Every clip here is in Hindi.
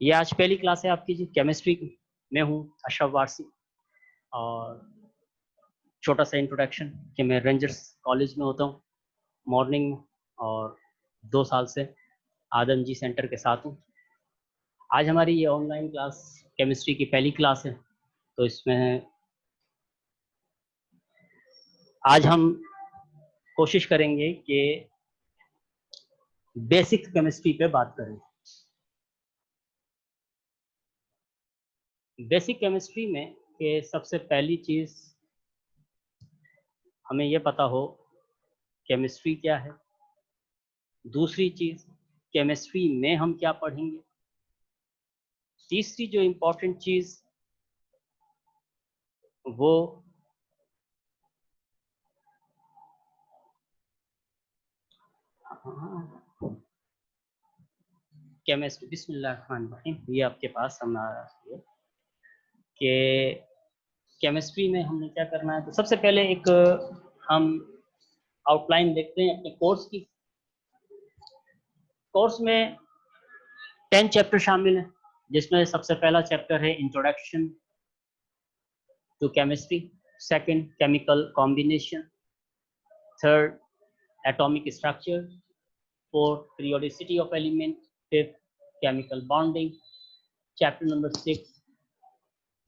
ये आज पहली क्लास है आपकी जी केमिस्ट्री की। मैं हूँ अशरफ वारसी। और छोटा सा इंट्रोडक्शन कि मैं रेंजर्स कॉलेज में होता हूँ मॉर्निंग में, और 2 साल से आदम जी सेंटर के साथ हूँ। आज हमारी ये ऑनलाइन क्लास केमिस्ट्री की पहली क्लास है, तो इसमें आज हम कोशिश करेंगे कि बेसिक केमिस्ट्री पे बात करें। बेसिक केमिस्ट्री में कि सबसे पहली चीज़ हमें ये पता हो केमिस्ट्री क्या है। दूसरी चीज़ केमिस्ट्री में हम क्या पढ़ेंगे। तीसरी जो इम्पोर्टेंट चीज़ वो केमिस्ट्री, बिस्मिल्लाहिर्रहमानिर्रहीम, ये आपके पास हमारा है कि केमिस्ट्री में हमने क्या करना है। तो सबसे पहले एक हम आउटलाइन देखते हैं अपने कोर्स की। कोर्स में 10 चैप्टर शामिल हैं, जिसमें सबसे पहला चैप्टर है introduction to chemistry, second chemical combination, third atomic structure, fourth periodicity of element, fifth chemical bonding, chapter number 6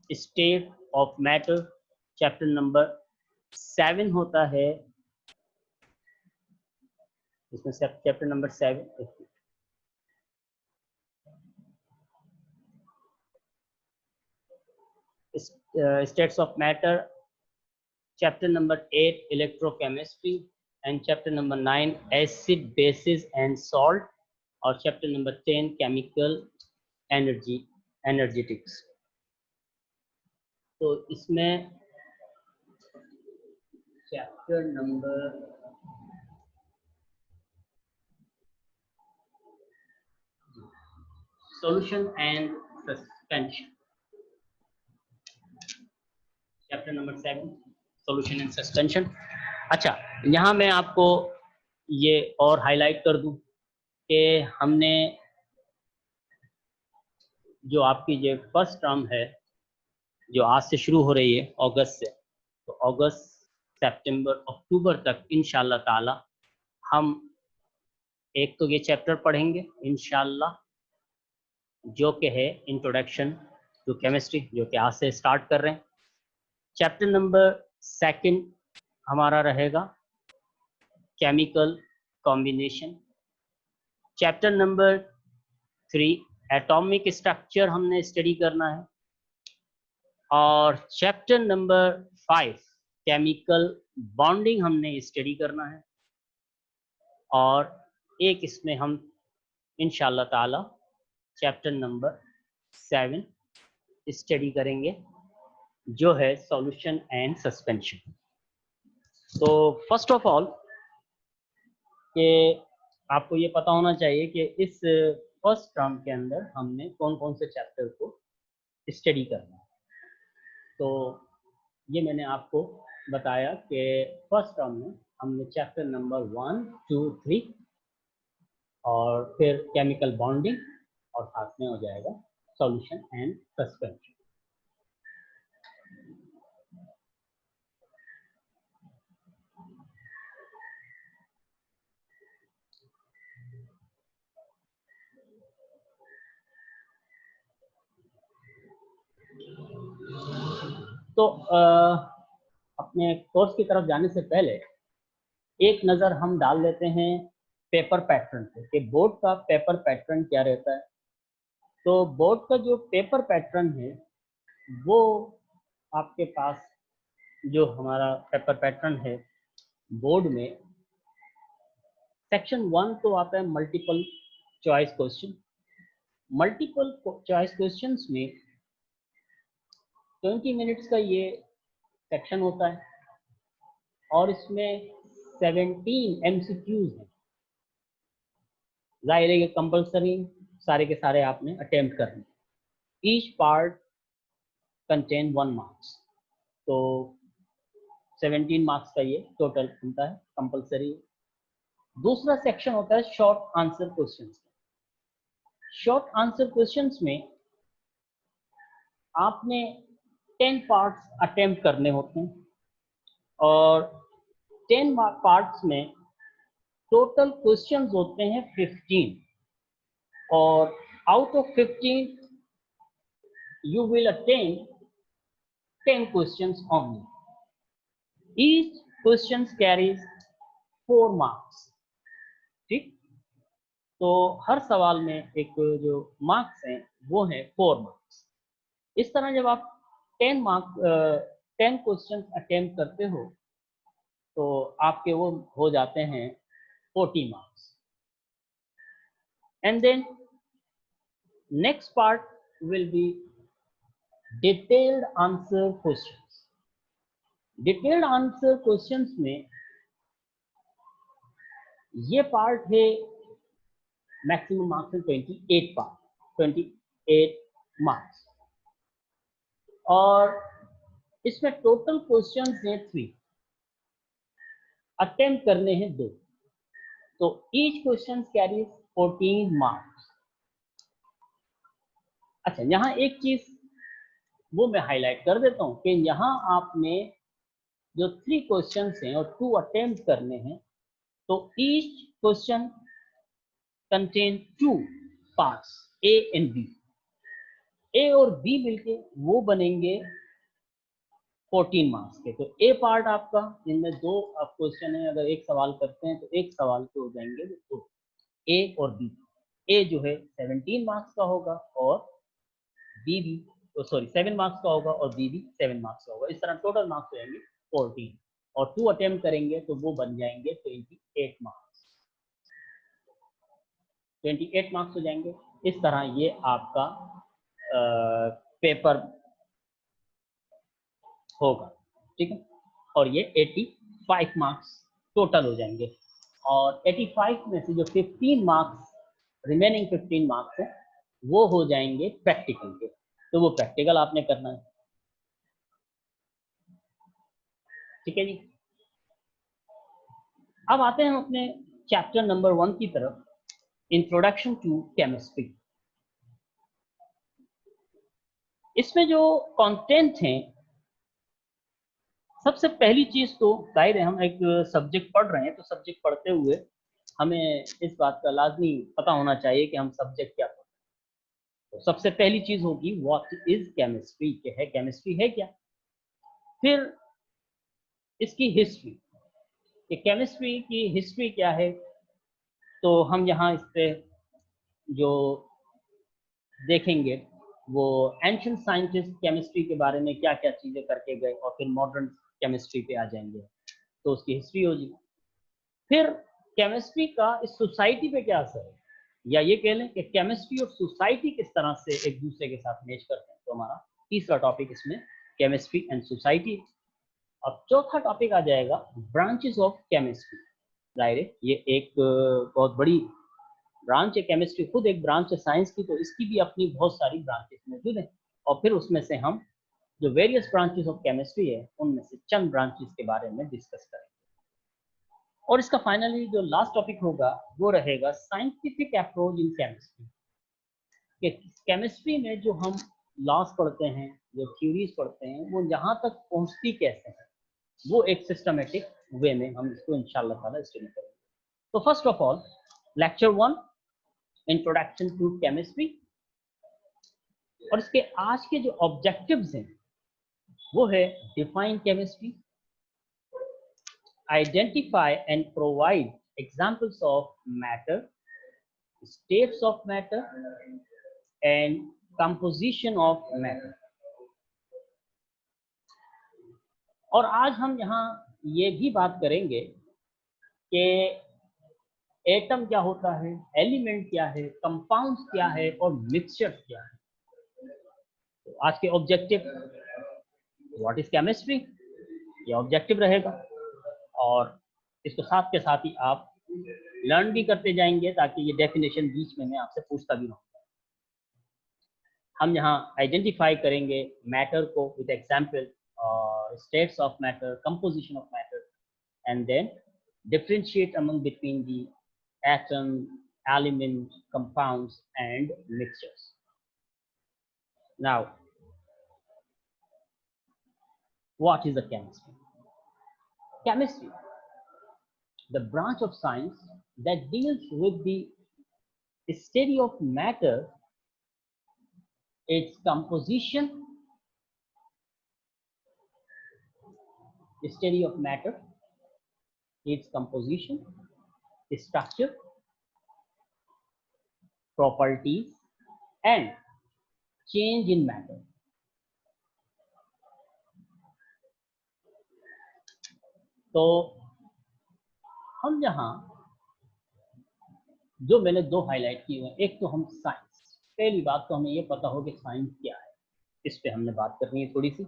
state of matter, chapter number 7 होता है, इसमें chapter number 7 states of matter, chapter number 8 electrochemistry, and chapter number 9 acid bases and salt, और chapter number 10 chemical energetics। तो इसमें chapter number solution and suspension, chapter number 7 solution and suspension. अच्छा, यहाँ मैं आपको ये और हाईलाइट कर दूं कि हमने जो आपकी जो फर्स्ट टर्म है जो आज से शुरू हो रही है अगस्त से, तो अगस्त सितंबर अक्टूबर तक इंशाल्लाह ताला हम एक तो ये चैप्टर पढ़ेंगे इंशाल्लाह, जो कि है इंट्रोडक्शन टू केमिस्ट्री, जो कि आज से स्टार्ट कर रहे हैं। चैप्टर नंबर 2 हमारा रहेगा chemical combination. Chapter number 3 atomic structure हमने स्टडी करना है, और चैप्टर नंबर 5 केमिकल बॉन्डिंग हमने स्टडी करना है, और एक इसमें हम इंशाल्लाह ताला चैप्टर नंबर 7 स्टडी करेंगे, जो है सॉल्यूशन एंड सस्पेंशन। तो फर्स्ट ऑफ ऑल कि आपको ये पता होना चाहिए कि इस फर्स्ट टर्म के अंदर हमने कौन कौन से चैप्टर को स्टडी करना है। तो ये मैंने आपको बताया कि फर्स्ट टर्म में हमने चैप्टर नंबर 1, 2, 3 और फिर केमिकल बॉन्डिंग, और साथ में हो जाएगा सॉल्यूशन एंड सस्पेंशन। तो अपने कोर्स की तरफ जाने से पहले एक नज़र हम डाल लेते हैं पेपर पैटर्न पे कि बोर्ड का पेपर पैटर्न क्या रहता है। तो बोर्ड का जो पेपर पैटर्न है वो आपके पास जो हमारा पेपर पैटर्न है बोर्ड में, सेक्शन 1 तो आता है multiple choice question. Multiple choice questions में 20 मिनट्स का ये सेक्शन होता है, और इसमें 17 एमसीक्यूज हैं। जाहिर है कि कंपल्सरी सारे के सारे आपने अटेम्प्ट करने। ईच पार्ट कंटेन 1 मार्क्स, तो 17 मार्क्स का ये टोटल बनता है कंपल्सरी। दूसरा सेक्शन होता है short answer questions. Short answer questions में आपने 10 पार्ट्स अटेम्प्ट करने होते हैं और 10 पार्ट्स में टोटल क्वेश्चंस होते हैं 15 और out of 15 you will attempt 10 questions only. Each question carries 4 marks. ठीक, तो हर सवाल में एक जो मार्क्स हैं वो है 4 मार्क्स। इस तरह जब आप 10 क्वेश्चन अटेम्प्ट करते हो तो आपके वो हो जाते हैं 40 marks. And then next part will be detailed answer questions. Detailed answer questions में ये पार्ट है, मैक्सिमम मार्क्स है 28 पार्ट, 28 मार्क्स और इसमें टोटल क्वेश्चंस हैं 3, अटेम्प्ट करने हैं 2, तो ईच क्वेश्चन कैरीज 14 मार्क्स। अच्छा, यहाँ एक चीज वो मैं हाईलाइट कर देता हूँ कि यहाँ आपने जो 3 क्वेश्चंस हैं और 2 अटेम्प्ट करने हैं, तो each question contain 2 parts A and B. A और बी मिलके वो बनेंगे 14 मार्क्स के। तो ए पार्ट आपका, इनमें 2 आप क्वेश्चन है, अगर एक सवाल करते हैं तो एक सवाल के हो जाएंगे 2, ए और बी। ए जो है 17 मार्क्स का होगा और बी भी, तो सॉरी 7 मार्क्स का होगा और बी भी 7 मार्क्स का होगा। इस तरह टोटल मार्क्स हो जाएंगे 14 और 2 अटेम्प्ट करेंगे तो वो बन जाएंगे 28 मार्क्स। 28 मार्क्स हो जाएंगे। इस तरह ये आपका पेपर होगा, ठीक है, और ये 85 मार्क्स टोटल हो जाएंगे और 85 में से जो 15 मार्क्स, रिमेनिंग 15 मार्क्स है वो हो जाएंगे प्रैक्टिकल के। तो वो प्रैक्टिकल आपने करना है, ठीक है जी। अब आते हैं अपने चैप्टर नंबर 1 की तरफ, इंट्रोडक्शन टू केमिस्ट्री। इसमें जो कंटेंट हैं, सबसे पहली चीज तो जाहिर है हम एक सब्जेक्ट पढ़ रहे हैं, तो सब्जेक्ट पढ़ते हुए हमें इस बात का लाजमी पता होना चाहिए कि हम सब्जेक्ट क्या पढ़ रहे हैं। तो सबसे पहली चीज होगी व्हाट इज केमिस्ट्री, क्या है केमिस्ट्री, है क्या। फिर इसकी हिस्ट्री, कि केमिस्ट्री की हिस्ट्री क्या है, तो हम यहाँ इस पे जो देखेंगे वो एंशिएंट साइंटिस्ट केमिस्ट्री के बारे में क्या क्या चीजें करके गए और फिर मॉडर्न केमिस्ट्री पे आ जाएंगे, तो उसकी हिस्ट्री होगी। फिर केमिस्ट्री का इस सोसाइटी पे क्या असर है, या ये कह लें कि केमिस्ट्री और सोसाइटी किस तरह से एक दूसरे के साथ मैच करते हैं। तो हमारा तीसरा टॉपिक इसमें केमिस्ट्री एंड सोसाइटी। अब चौथा टॉपिक आ जाएगा ब्रांचेस ऑफ केमिस्ट्री। जाहिर है ये एक बहुत बड़ी ब्रांच है, केमिस्ट्री खुद एक ब्रांच है साइंस की, तो इसकी भी अपनी बहुत सारी ब्रांचेस मौजूद हैं और फिर उसमें से हम जो वेरियस ब्रांचेस ऑफ केमिस्ट्री है उनमें से चंद ब्रांचेस के बारे में डिस्कस करेंगे। और इसका फाइनली जो लास्ट टॉपिक होगा वो रहेगा साइंटिफिक अप्रोच इन केमिस्ट्री, कि केमिस्ट्री में जो हम लॉस पढ़ते हैं, जो थ्योरीज पढ़ते हैं, वो यहाँ तक पहुँचती कैसे है, वो एक सिस्टमेटिक वे में हम इसको इंशाल्लाह ताला स्टडी करेंगे। तो first of all lecture 1 introduction to chemistry, और इसके आज के जो ऑब्जेक्टिव्स हैं वो है define chemistry, identify and provide examples of matter, states of matter and composition of matter। और आज हम यहाँ ये भी बात करेंगे कि एटम क्या होता है, एलिमेंट क्या है, कंपाउंड्स क्या है और मिक्सचर क्या है। तो आज के ऑब्जेक्टिव व्हाट इज केमिस्ट्री, ये ऑब्जेक्टिव रहेगा और इसको साथ के साथ ही आप लर्न भी करते जाएंगे ताकि ये डेफिनेशन बीच में मैं आपसे पूछता भी रहूँगा। हम यहाँ आइडेंटिफाई करेंगे मैटर को with example, states of matter, composition of matter, and then differentiate among between the atom, elements, compounds, and mixtures. Now, what is the chemistry? Chemistry, the branch of science that deals with the study of matter, its composition, study of matter, its composition, structure, properties, and change in matter. तो हम यहाँ जो मैंने दो हाईलाइट किए हुए, एक तो हम साइंस, पहली बात तो हमें ये पता हो कि साइंस क्या है, इस पे हमने बात करनी है थोड़ी सी।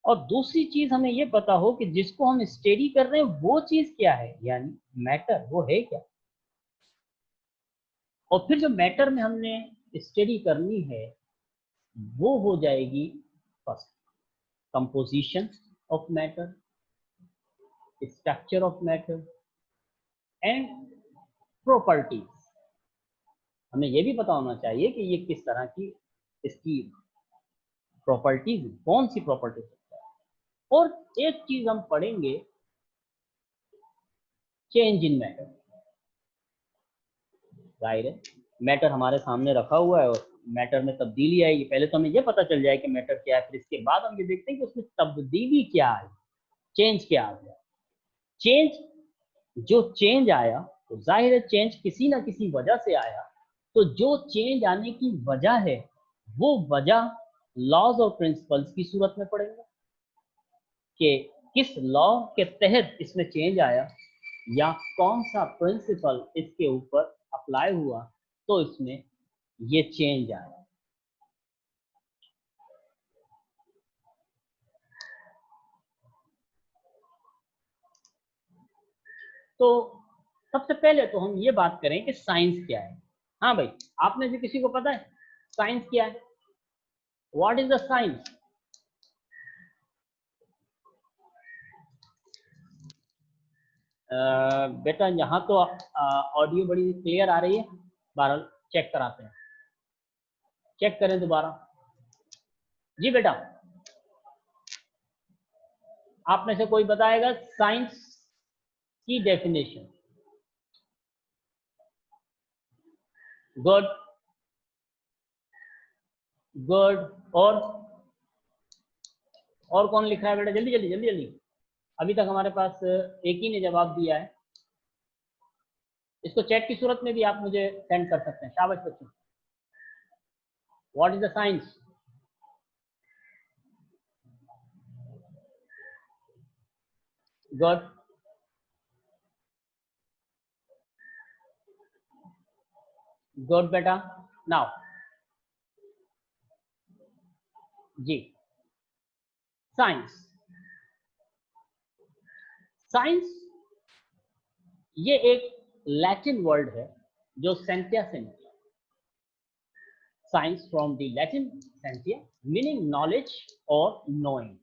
और दूसरी चीज हमें ये पता हो कि जिसको हम स्टडी कर रहे हैं वो चीज क्या है, यानी मैटर वो है क्या। और फिर जो मैटर में हमने स्टडी करनी है वो हो जाएगी first composition of matter, structure of matter and properties. हमें ये भी पता होना चाहिए कि ये किस तरह की इसकी प्रॉपर्टीज, कौन सी प्रॉपर्टीज है। और एक चीज हम पढ़ेंगे, चेंज इन मैटर। जाहिर है मैटर हमारे सामने रखा हुआ है और मैटर में तब्दीली आएगी। पहले तो हमें ये पता चल जाए कि मैटर क्या है, फिर इसके बाद हम ये देखते हैं कि उसमें तब्दीली क्या है, चेंज क्या आ गया। चेंज, जो चेंज आया तो जाहिर है चेंज किसी ना किसी वजह से आया। तो जो चेंज आने की वजह है वो वजह लॉज और प्रिंसिपल्स की सूरत में पड़ेगा कि किस लॉ के तहत इसमें चेंज आया या कौन सा प्रिंसिपल इसके ऊपर अप्लाई हुआ तो इसमें ये चेंज आया। तो सबसे पहले तो हम ये बात करें कि साइंस क्या है। हाँ भाई, आपने से किसी को पता है साइंस क्या है? What is the science? बेटा यहाँ तो ऑडियो बड़ी क्लियर आ रही है, बहरहाल चेक कराते हैं, चेक करें दोबारा। जी बेटा, आप में से कोई बताएगा साइंस की डेफिनेशन? Good good. और कौन लिख रहा है बेटा? जल्दी जल्दी जल्दी जल्दी। अभी तक हमारे पास एक ही ने जवाब दिया है। इसको चैट की सूरत में भी आप मुझे सेंड कर सकते हैं। शाबाश बच्चों। What is the science? Good. Good बेटा। नाउ जी, साइंस, साइंस ये एक लैटिन वर्ड है जो सेंटिया से निकला। Science from the Latin सेंटिया meaning knowledge और नोइंग।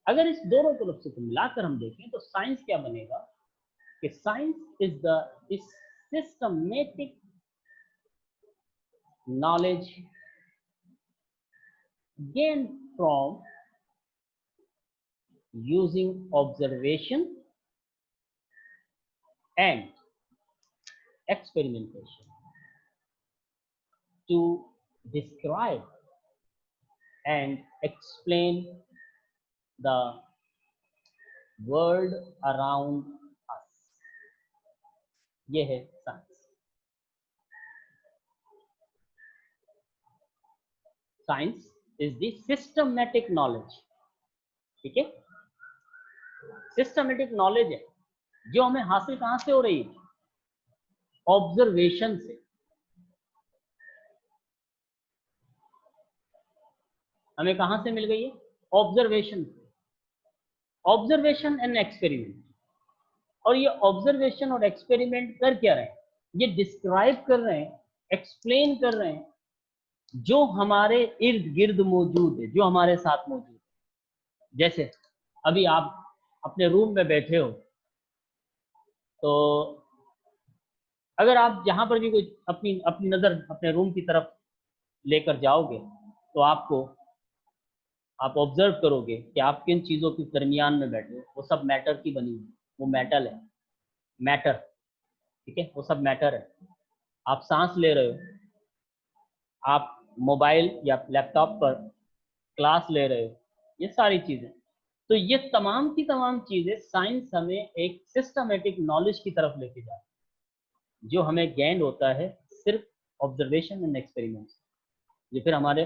अगर इस दोनों तरफ से मिलाकर हम देखें तो साइंस क्या बनेगा कि science is the systematic knowledge gained from using observation and experimentation to describe and explain the world around us. ये है science. Science is the systematic knowledge, ठीक है? सिस्टमेटिक नॉलेज है जो हमें हासिल कहां से हो रही है? ऑब्जर्वेशन से। हमें कहां से मिल गई है? ऑब्जर्वेशन से। Observation and experiment. और ये ऑब्जर्वेशन और एक्सपेरिमेंट कर क्या रहे हैं? ये डिस्क्राइब कर रहे हैं, एक्सप्लेन कर रहे हैं जो हमारे इर्द गिर्द मौजूद है, जो हमारे साथ मौजूद है। जैसे अभी आप अपने रूम में बैठे हो, तो अगर आप जहाँ पर भी कोई अपनी अपनी नज़र अपने रूम की तरफ लेकर जाओगे, तो आप ऑब्जर्व करोगे कि आप किन चीज़ों के दरमियान में बैठे हो। वो सब मैटर की बनी हुई, वो मेटल है, मैटर, ठीक है, वो सब मैटर है। आप सांस ले रहे हो, आप मोबाइल या लैपटॉप पर क्लास ले रहे हो, ये सारी चीज़ें। तो ये तमाम की तमाम चीज़ें साइंस हमें एक सिस्टमेटिक नॉलेज की तरफ लेके जाती है, जो हमें गेन होता है सिर्फ ऑब्जर्वेशन एंड एक्सपेरिमेंट्स। ये फिर हमारे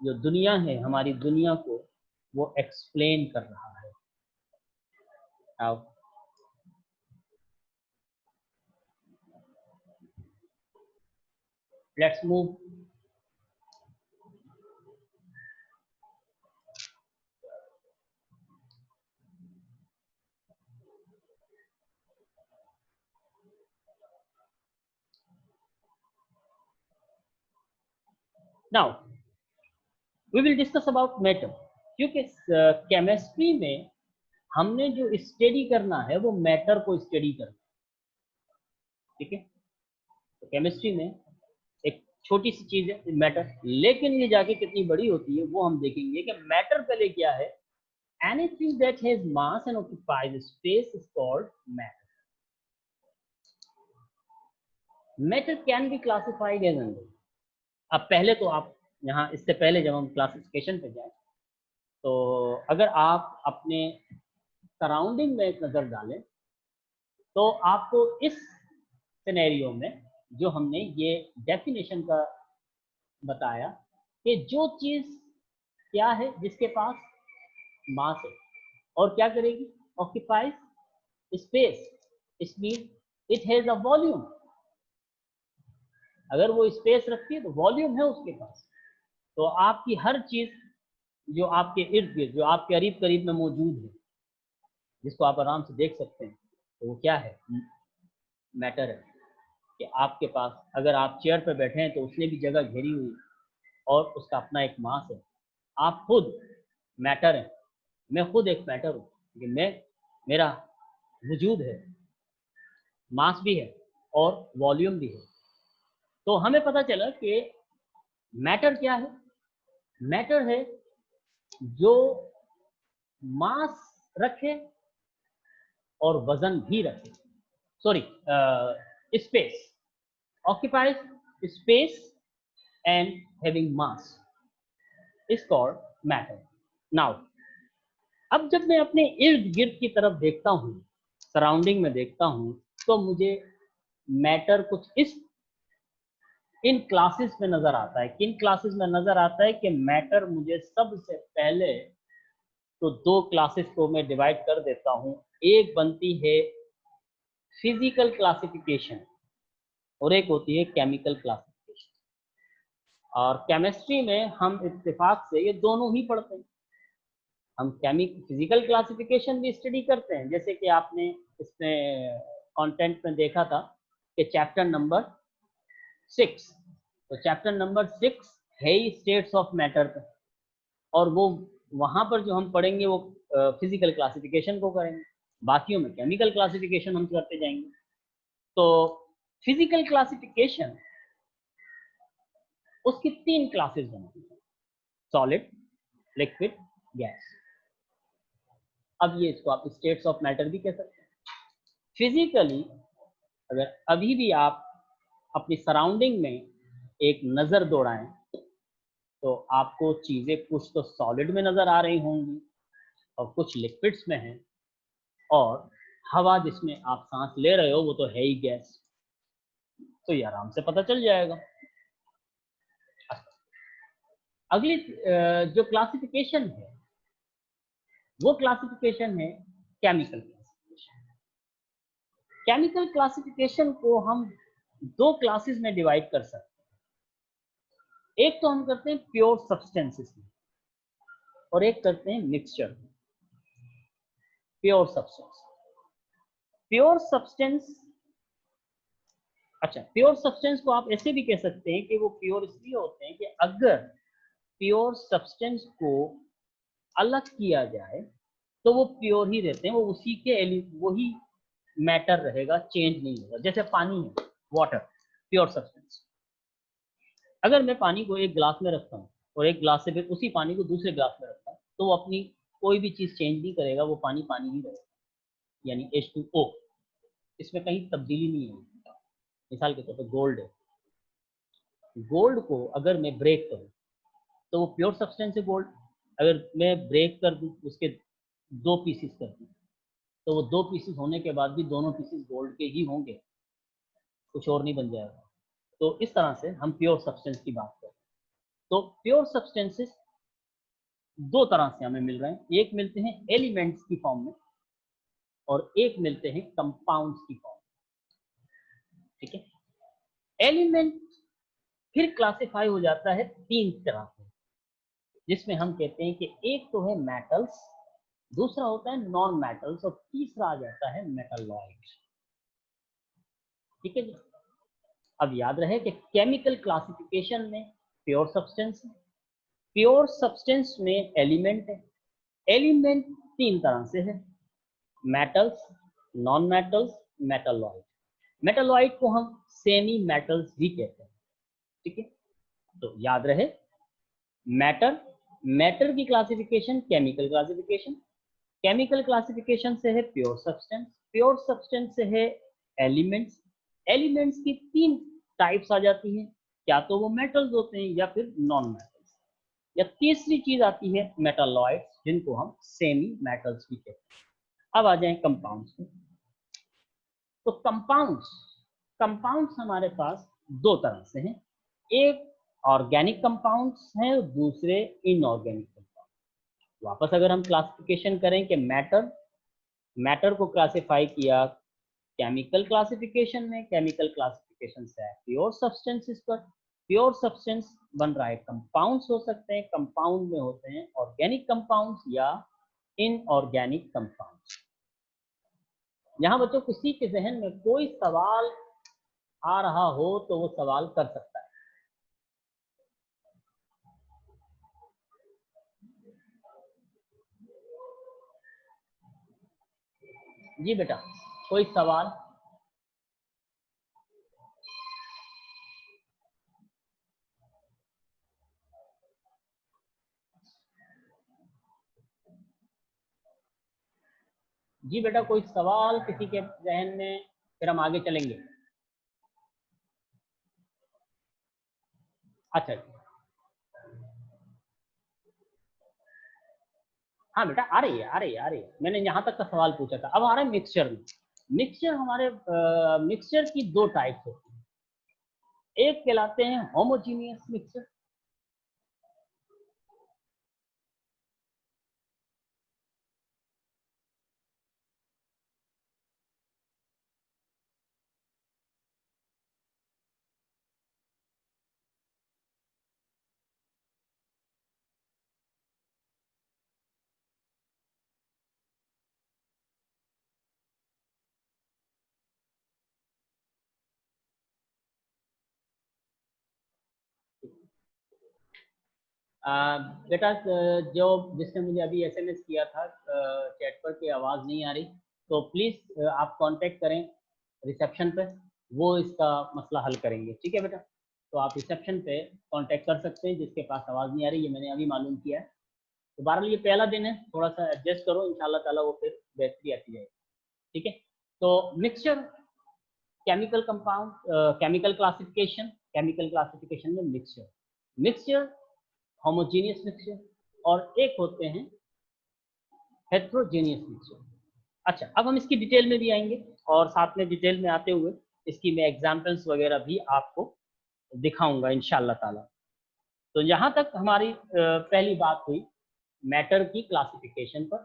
जो दुनिया है, हमारी दुनिया को वो एक्सप्लेन कर रहा है। अब let's move. Now we will discuss about matter, क्योंकि केमिस्ट्री में हमने जो स्टडी करना है वो मैटर को स्टडी करना है, ठीक है। तो केमिस्ट्री में एक छोटी सी चीज है मैटर, लेकिन ये जाके कितनी बड़ी होती है वो हम देखेंगे कि मैटर पहले क्या है। Anything that has mass and occupies space is called matter. Matter can be classified as an. अब पहले तो आप यहाँ, इससे पहले जब हम क्लासिफिकेशन पे जाए, तो अगर आप अपने सराउंडिंग में एक नज़र डालें, तो आपको इस सिनेरियो में जो हमने ये डेफिनेशन का बताया कि जो चीज़ क्या है जिसके पास मास है और क्या करेगी, occupies space, it mean it has a volume. अगर वो स्पेस रखती है तो वॉल्यूम है उसके पास। तो आपकी हर चीज़ जो आपके इर्द गिर्द, जो आपके करीब करीब में मौजूद है, जिसको आप आराम से देख सकते हैं, तो वो क्या है, मैटर है। कि आपके पास अगर आप चेयर पर बैठे हैं तो उसने भी जगह घेरी हुई और उसका अपना एक मास है। आप खुद मैटर हैं, मैं खुद एक मैटर हूँ, कि मैं, मेरा वजूद है, मास भी है और वॉल्यूम भी है। तो हमें पता चला कि मैटर क्या है। मैटर है जो मास रखे और वजन भी रखे, sorry, space, occupies space and having mass is called matter. Now, अब जब मैं अपने इर्द गिर्द की तरफ देखता हूँ, सराउंडिंग में देखता हूँ, तो मुझे मैटर कुछ इस इन क्लासेस में नजर आता है। किन क्लासेस में नजर आता है कि मैटर मुझे सबसे पहले, तो दो क्लासेस को मैं डिवाइड कर देता हूँ। एक बनती है फिजिकल क्लासिफिकेशन और एक होती है केमिकल क्लासिफिकेशन। और केमिस्ट्री में हम इत्तेफाक से ये दोनों ही पढ़ते हैं। हम फिजिकल क्लासिफिकेशन भी स्टडी करते हैं, जैसे कि आपने इसमें कंटेंट में देखा था कि चैप्टर नंबर 6, तो चैप्टर नंबर 6 है ही स्टेट्स ऑफ मैटर पे, और वो वहाँ पर जो हम पढ़ेंगे वो फिजिकल क्लासिफिकेशन को करेंगे, बाकियों में केमिकल क्लासिफिकेशन हम करते जाएंगे। तो फिजिकल क्लासिफिकेशन, उसकी 3 क्लासेस बनती हैं, सॉलिड, लिक्विड, गैस। अब ये इसको आप स्टेट्स ऑफ मैटर भी कह सकते हैं। फिजिकली अगर अभी भी आप अपनी सराउंडिंग में एक नज़र दौड़ाएं, तो आपको चीज़ें कुछ तो सॉलिड में नज़र आ रही होंगी और कुछ लिक्विड्स में हैं, और हवा जिसमें आप सांस ले रहे हो वो तो है ही गैस। तो ये आराम से पता चल जाएगा। अगली जो क्लासिफिकेशन है वो क्लासिफिकेशन है केमिकल क्लासिफिकेशन। केमिकल क्लासिफिकेशन को हम 2 क्लासेस में डिवाइड कर सकते हैं। एक तो हम करते हैं प्योर सब्सटेंसेस में, और एक करते हैं मिक्सचर में। प्योर सब्सटेंस, प्योर सब्सटेंस, अच्छा, प्योर सब्सटेंस को आप ऐसे भी कह सकते हैं कि वो प्योर इसलिए होते हैं कि अगर प्योर सब्सटेंस को अलग किया जाए तो वो प्योर ही रहते हैं, वो उसी के वही मैटर रहेगा, चेंज नहीं होगा। जैसे पानी है, वाटर, प्योर सब्सटेंस। अगर मैं पानी को एक ग्लास में रखता हूँ और एक ग्लास से फिर उसी पानी को दूसरे ग्लास में रखता हूँ, तो वो अपनी कोई भी चीज़ चेंज नहीं करेगा, वो पानी पानी ही रहेगा, यानी H2O, इसमें कहीं तब्दीली नहीं है। मिसाल के तौर पर गोल्ड है, गोल्ड को अगर मैं ब्रेक करूँ तो वो प्योर सब्सटेंस है गोल्ड। अगर मैं ब्रेक कर दूँ, उसके 2 पीसेस कर दूँ, तो वो 2 पीसेस होने के बाद भी दोनों पीसेस गोल्ड के ही होंगे, कुछ और नहीं बन जाएगा। तो इस तरह से हम प्योर सब्सटेंस की बात करें, तो प्योर सब्सटेंसेस 2 तरह से हमें मिल रहे हैं, एक मिलते हैं एलिमेंट्स की फॉर्म में और एक मिलते हैं कंपाउंड्स की फॉर्म में। ठीक है, एलिमेंट फिर क्लासिफाई हो जाता है 3 तरह से, जिसमें हम कहते हैं कि एक तो है मेटल्स, दूसरा होता है नॉन मेटल्स और तीसरा आ जाता है मेटलॉइड। ठीक है जी। अब याद रहे कि केमिकल क्लासिफिकेशन में प्योर सब्सटेंस है, प्योर सब्सटेंस में एलिमेंट है। एलिमेंट 3 तरह से है, metals, non metals, metalloid. Metalloid को हम सेमी मेटल्स भी कहते हैं। ठीक है, तो याद रहे मैटर, मैटर की classification chemical classification, chemical classification से है प्योर सब्सटेंस, प्योर सब्सटेंस से है एलिमेंट्स। एलिमेंट्स की 3 टाइप्स आ जाती हैं, क्या तो वो मेटल्स होते हैं या फिर नॉन मेटल्स, या तीसरी चीज आती है मेटलॉइड्स, जिनको हम सेमी मेटल्स भी कहते हैं। अब आ जाए कंपाउंड्स में। तो कंपाउंड्स, कंपाउंड्स हमारे पास 2 तरह से हैं, एक ऑर्गेनिक कंपाउंड्स हैं और दूसरे इनऑर्गेनिक कंपाउंड। वापस अगर हम क्लासिफिकेशन करें कि मैटर, मैटर को क्लासिफाई किया केमिकल क्लासिफिकेशन में, केमिकल क्लासिफिकेशन से है प्योर सब्सटेंसेस पर, प्योर सब्सटेंस बन रहा है कंपाउंड्स हो सकते हैं, कंपाउंड में होते हैं ऑर्गेनिक कंपाउंड्स या इनऑर्गेनिक कंपाउंड्स। यहाँ बच्चों किसी के जहन में कोई सवाल आ रहा हो तो वो सवाल कर सकता है। जी बेटा, कोई सवाल? जी बेटा, कोई सवाल किसी के जहन में, फिर हम आगे चलेंगे। अच्छा, हाँ बेटा, आ रही है, आ रही है, आ रही है। मैंने यहाँ तक का सवाल पूछा था, अब आ रहा है मिक्सचर में। मिक्सचर हमारे मिक्सचर की 2 टाइप्स होती हैं, एक कहलाते हैं होमोजीनियस मिक्सचर। बेटा, जो जिसने मुझे अभी एसएमएस किया था चैट पर कि आवाज़ नहीं आ रही, तो प्लीज़ आप कांटेक्ट करें रिसेप्शन पे, वो इसका मसला हल करेंगे। ठीक है बेटा, तो आप रिसेप्शन पे कांटेक्ट कर सकते हैं जिसके पास आवाज़ नहीं आ रही, ये मैंने अभी मालूम किया है। तो बहरहाल ये पहला दिन है, थोड़ा सा एडजस्ट करो, इंशाल्लाह ताला वो फिर बेहतरी आती जाएगी। ठीक है, तो mixture, chemical compound, chemical classification, chemical classification में मिक्सचर, मिक्सचर होमोजीनियस मिक्सचर, और एक होते हैं हेट्रोजेनियस मिक्सचर। अच्छा, अब हम इसकी डिटेल में भी आएंगे और साथ में डिटेल में आते हुए इसकी मैं एग्जांपल्स वगैरह भी आपको दिखाऊंगा इंशाल्लाह ताला। तो यहाँ तक हमारी पहली बात हुई मैटर की क्लासिफिकेशन पर,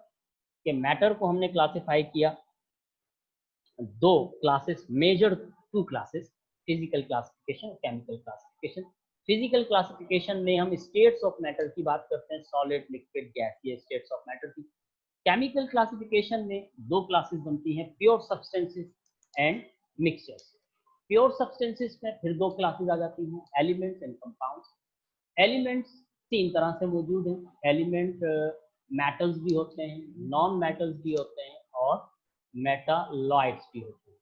कि मैटर को हमने क्लासिफाई किया 2 classes, major 2 classes, physical classification और केमिकल क्लासिफिकेशन। फिजिकल क्लासिफिकेशन में हम स्टेट्स ऑफ मैटर की बात करते हैं, सॉलिड, लिक्विड, गैस, ये स्टेट्स ऑफ मैटर की। केमिकल क्लासिफिकेशन में 2 क्लासेस बनती हैं, pure substances and mixtures. Pure substances में फिर 2 क्लासेस आ जाती हैं, एलिमेंट्स एंड कंपाउंड्स। एलिमेंट्स 3 तरह से मौजूद हैं, एलिमेंट मेटल्स भी होते हैं, नॉन मेटल्स भी होते हैं और मेटालॉइड्स भी होते हैं।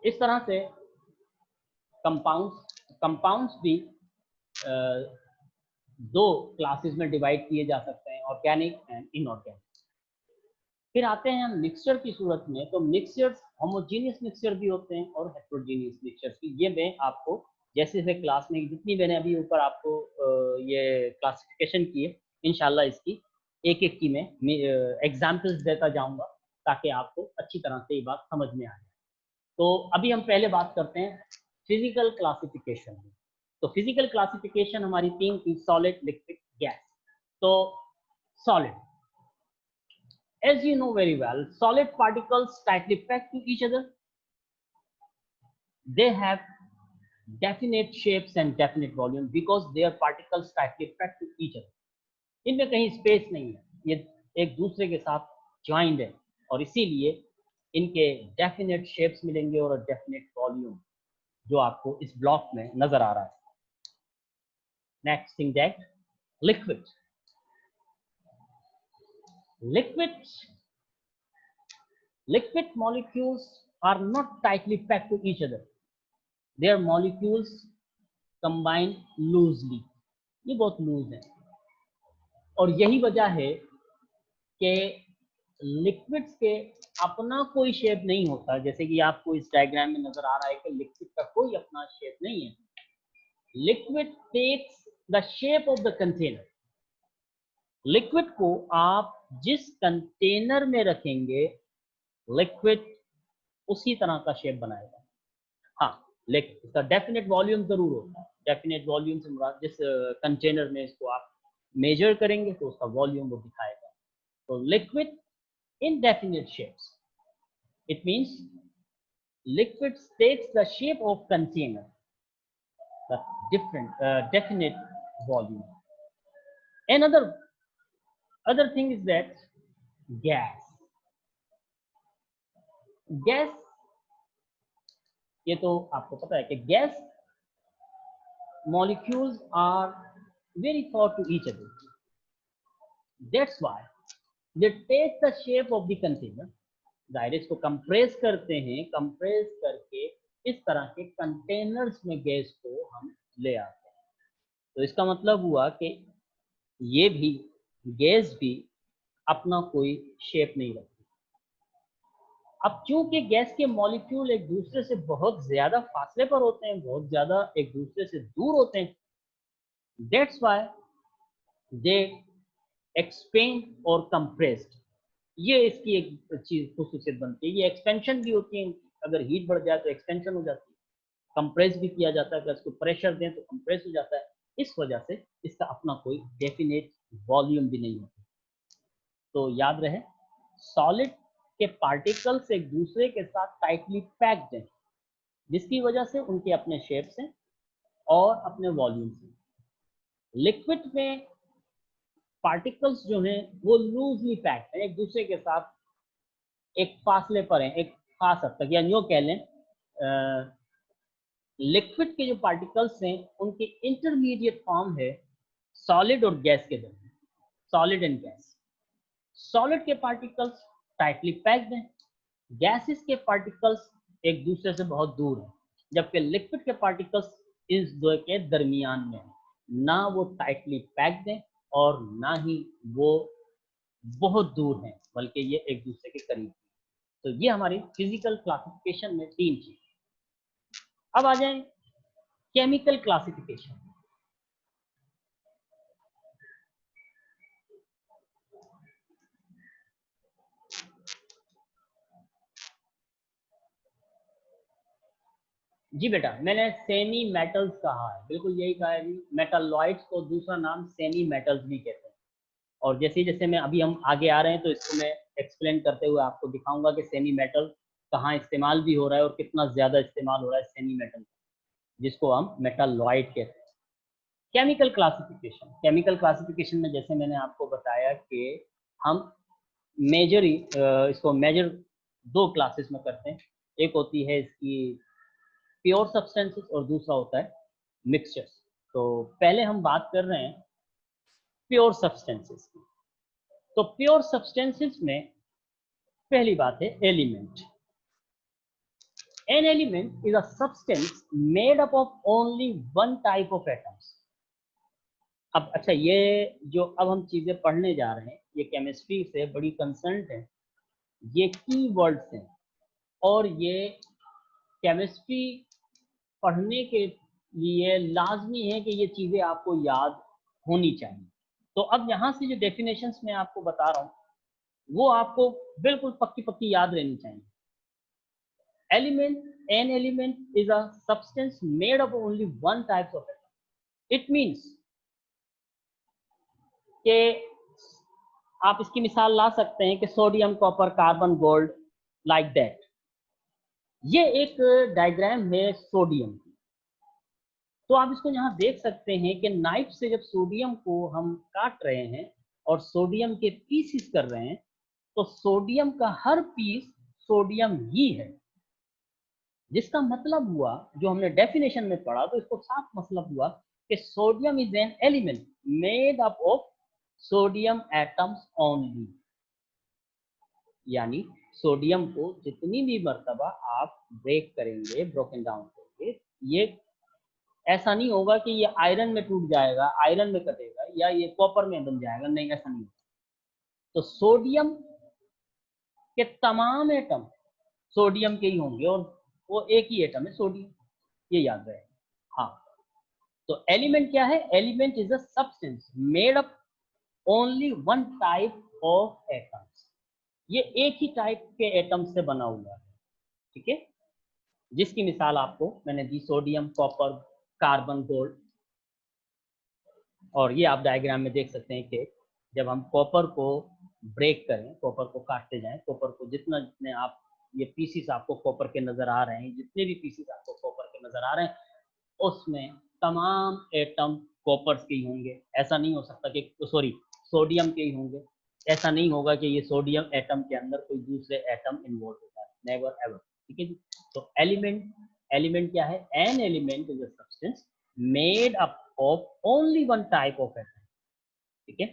इस तरह से कंपाउंड्स भी दो क्लासेस में डिवाइड किए जा सकते हैं, ऑर्गेनिक एंड इनऑर्गेनिक। फिर आते हैं हम मिक्सचर की सूरत में, तो मिक्सचर्स होमोजीनियस मिक्सचर भी होते हैं और हेट्रोजीनियस मिक्सचर भी। ये मैं आपको जैसे जैसे क्लास में जितनी मैंने अभी ऊपर आपको ये क्लासिफिकेशन किए, इंशाल्लाह इसकी एक एक की मैं एग्जाम्पल्स देता जाऊंगा ताकि आपको अच्छी तरह से ये बात समझ में आ जाए। तो अभी हम पहले बात करते हैं फिजिकल क्लासिफिकेशन में। तो फिजिकल क्लासिफिकेशन हमारी तीन थी, सॉलिड, लिक्विड, गैस। तो solid, as you know very well, solid particles tightly packed to each other. They have definite shapes and definite volume because they are particles tightly packed to each other. इनमें कहीं स्पेस नहीं है, ये एक दूसरे के साथ ज्वाइंड है और इसीलिए इनके डेफिनेट शेप्स मिलेंगे और डेफिनेट वॉल्यूम जो आपको इस ब्लॉक में नजर आ रहा है। Next thing that liquid, liquid molecules are not tightly packed to each other. Their molecules combine loosely. ये बहुत लूज है और यही वजह है कि लिक्विड्स के अपना कोई शेप नहीं होता। जैसे कि आपको इस डायग्राम में नजर आ रहा है कि लिक्विड का कोई अपना शेप नहीं है। Liquid takes the shape of the container. Liquid को आप जिस कंटेनर में रखेंगे, लिक्विड उसी तरह का शेप बनाएगा। हाँ, लेकिन इसका डेफिनेट वॉल्यूम जरूर होता है। डेफिनेट वॉल्यूम से मुराद जिस कंटेनर में इसको आप मेजर करेंगे तो उसका वॉल्यूम वो दिखाएगा। तो liquid indefinite shapes, it means liquid takes the shape of container, the different definite volume. Other thing is that gas, ये तो आपको पता है कि gas molecules are very far to each other. That's why they take the shape of the container. जाहिर इसको कंप्रेस करते हैं, कंप्रेस करके इस तरह के कंटेनर्स में गैस को हम ले आते हैं। तो इसका मतलब हुआ कि ये भी गैस भी अपना कोई शेप नहीं रखती। अब चूंकि गैस के मॉलिक्यूल एक दूसरे से बहुत ज्यादा फासले पर होते हैं, बहुत ज्यादा एक दूसरे से दूर होते हैं, दैट्स व्हाई दे एक्सपेंड और कंप्रेस्ड। ये इसकी एक चीज खुसूसियत बनती है। ये एक्सपेंशन भी होती है, अगर हीट बढ़ जाए तो एक्सपेंशन हो जाती है, कंप्रेस भी किया जाता है, अगर इसको प्रेशर दें तो कंप्रेस हो जाता है। इस वजह से इसका अपना कोई डेफिनेट वॉल्यूम भी नहीं होता। तो याद रहे, सॉलिड के पार्टिकल्स एक दूसरे के साथ टाइटली पैक्ड हैं, जिसकी वजह से उनके अपने शेप्स हैं और अपने वॉल्यूम्स हैं। लिक्विड में पार्टिकल्स जो हैं वो लूजली पैक्ड हैं, एक दूसरे के साथ एक फासले पर हैं, एक खास हद तक, या यूँ कह लें लिक्विड के जो पार्टिकल्स हैं उनकी इंटरमीडिएट फॉर्म है सॉलिड और गैस के दरमियान, सॉलिड एंड गैस। सॉलिड के पार्टिकल्स टाइटली पैक्ड हैं, गैसेस के पार्टिकल्स एक दूसरे से बहुत दूर हैं, जबकि लिक्विड के पार्टिकल्स इस दो के दरमियान में हैं। ना वो टाइटली पैक्ड हैं और ना ही वो बहुत दूर हैं, बल्कि ये एक दूसरे के करीब। तो ये हमारी फिजिकल क्लासिफिकेशन में तीन चीज। अब आ जाए केमिकल क्लासिफिकेशन। जी बेटा, मैंने सेमी मेटल्स कहा है, बिल्कुल यही कहा है जी। मेटालॉइड्स को दूसरा नाम सेमी मेटल्स भी कहते हैं। और जैसे जैसे मैं अभी हम आगे आ रहे हैं तो इसको मैं एक्सप्लेन करते हुए आपको दिखाऊंगा कि सेमी मेटल कहाँ इस्तेमाल भी हो रहा है और कितना ज्यादा इस्तेमाल हो रहा है सेमी मेटल, जिसको हम मेटालॉइड कहते हैं। केमिकल क्लासिफिकेशन, केमिकल क्लासिफिकेशन में जैसे मैंने आपको बताया कि हम इसको मेजर दो क्लासेस में करते हैं। एक होती है इसकी प्योर सब्सटेंसेस और दूसरा होता है मिक्सचर्स। तो पहले हम बात कर रहे हैं प्योर सब्सटेंसेस की। तो प्योर सब्सटेंसेस में पहली बात है element. An element is a substance made up of only one type of atoms. अब अच्छा, ये जो अब हम चीजें पढ़ने जा रहे हैं ये केमिस्ट्री से बड़ी कंसर्न है, ये की वर्ड्स हैं और ये केमिस्ट्री पढ़ने के लिए लाजमी है कि ये चीजें आपको याद होनी चाहिए। तो अब यहाँ से जो डेफिनेशंस मैं आपको बता रहा हूँ वो आपको बिल्कुल पक्की पक्की याद रहनी चाहिए। An element is a substance made of only one type of atom. It means कि आप इसकी मिसाल ला सकते हैं कि sodium, copper, carbon, gold, like that. ये एक डायग्राम है सोडियम की। तो आप इसको यहाँ देख सकते हैं कि नाइफ से जब सोडियम को हम काट रहे हैं और सोडियम के पीसेस कर रहे हैं तो सोडियम का हर पीस सोडियम ही है, जिसका मतलब हुआ, जो हमने डेफिनेशन में पढ़ा तो इसको साफ मतलब हुआ कि sodium is an element made up of sodium atoms only. यानी सोडियम को जितनी भी मर्तबा आप ब्रेक करेंगे, ब्रोकन डाउन करेंगे, ये ऐसा नहीं होगा कि ये आयरन में टूट जाएगा, आयरन में कटेगा या ये कॉपर में बन जाएगा, नहीं, ऐसा नहीं। तो सोडियम के तमाम एटम सोडियम के ही होंगे और वो एक ही एटम है सोडियम, ये याद रहे। हाँ, तो एलिमेंट क्या है? Element is a substance made up only one type of atoms. ये एक ही टाइप के एटम से बना हुआ है, ठीक है, जिसकी मिसाल आपको मैंने दी सोडियम, कॉपर, कार्बन, गोल्ड। और ये आप डायग्राम में देख सकते हैं कि जब हम कॉपर को ब्रेक करें, कॉपर को काटते जाएं, कॉपर को जितने आप, ये पीसीस आपको कॉपर के नजर आ रहे हैं, जितने भी पीसीस आपको कॉपर के नजर आ रहे हैं उसमें तमाम एटम कॉपर के ही होंगे। ऐसा नहीं हो सकता कि सोडियम के ही होंगे। ऐसा नहीं होगा कि ये सोडियम एटम के अंदर कोई दूसरे एटम इन्वॉल्व होता है, नेवर एवर, ठीक है जी। तो एलिमेंट क्या है? An element is a substance made up of only one type of atom, ठीक है।